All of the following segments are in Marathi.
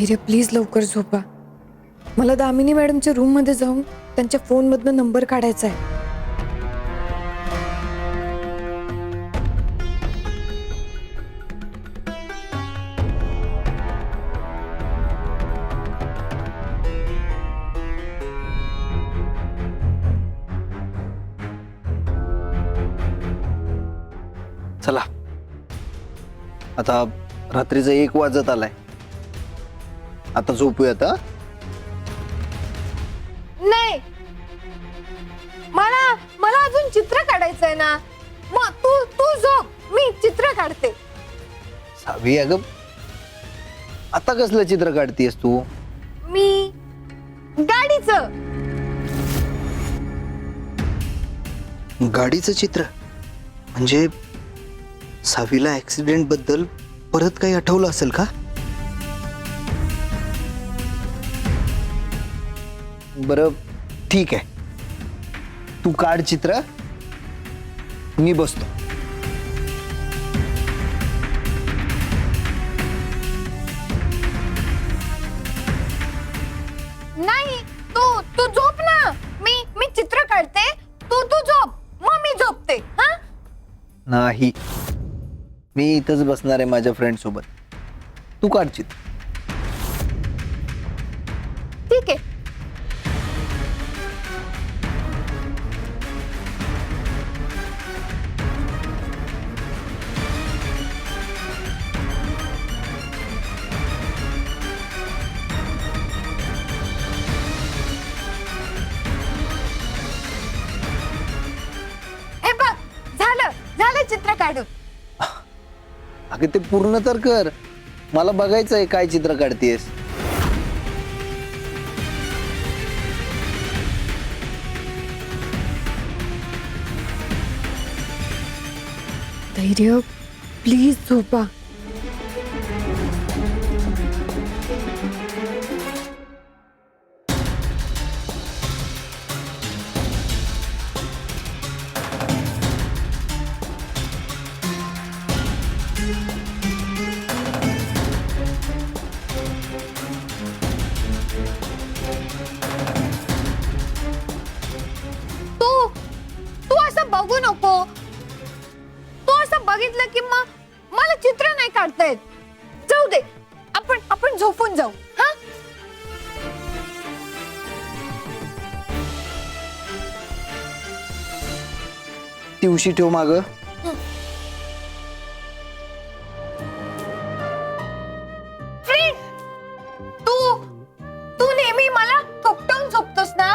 धैर्य प्लीज लवकर झोपा. मला दामिनी मॅडमच्या रूम मध्ये जाऊन त्यांच्या फोन मधनं नंबर काढायचा आहे. चला आता रात्रीचा 1 वाजत आलाय. आता झोपूयात. नाही, मला मला अजून चित्र काढायचंय ना. मग तू तू झोप, मी चित्र काढते. सावी अगं आता कसलं चित्र काढतीयस तू? मी गाडीचं. गाडीचं चित्र म्हणजे सावीला ऍक्सिडेंट बद्दल परत काही आठवलं असेल का? बरं ठीक आहे, तू काढ चित्र, मी बसतो. नाही, तू तू झोप ना. मी चित्र काढते, तू तू झोप, मग मी झोपते. हा, नाही, मी इथंच बसणार आहे माझ्या फ्रेंड सोबत. तू काढ चित्र. ठीक आहे. हे बघ, झालं झालं चित्र काढून. अगं ते पूर्ण तर कर, मला बघायचं आहे काय चित्र काढतेस. धैर्य प्लीज झोपा. तू तू असं बघू नको. तू असं बघितलं की मग मला चित्र नाही काढता येत. जाऊ दे, आपण झोपून जाऊ. हा, ती उशी ठेव माग. फ्रेंड, तू तू नेहमी मला थोपटवून झोपतोस ना.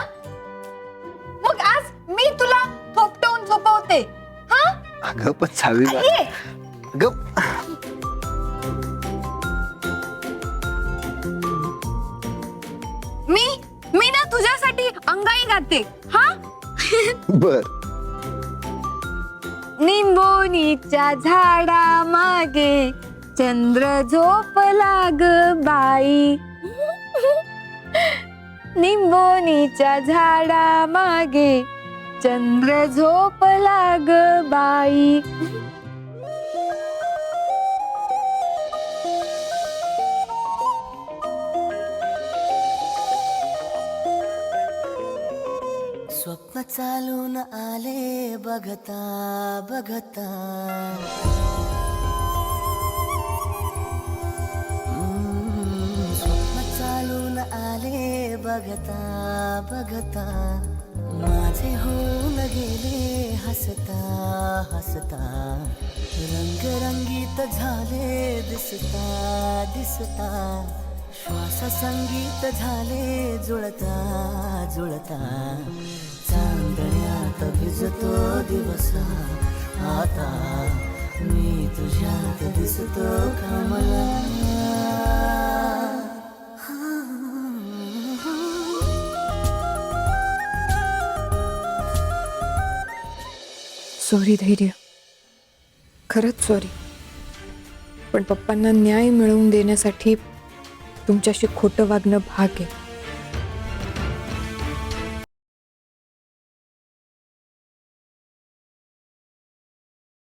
मग आज मी तुला थोपटवून झोपवते. हा, अगं पण सावी ये. अगं मी ना तुझ्यासाठी अंगाई गाते. हा, बर. निंबोनीच्या झाडा मागे चंद्र झोपला ग बाई. निंबोनीच्या झाडा मागे चंद्र झोपला ग बाई. स्वप्न चालून आले बघता बघता. स्वप्न चालून आले बघता बघता. माझे होऊन गेले हसता हसता. रंगरंगीत झाले दिसता दिसता. श्वास संगीत झाले जुळता जुळता. चांदण्यात भिजतो दिवसा आता. मी तुझ्यात दिसतो कमला. सॉरी धैर्य, खरंच सॉरी. पण पप्पांना न्याय मिळवून देण्यासाठी तुमच्याशी खोटं वागणं भाग आहे.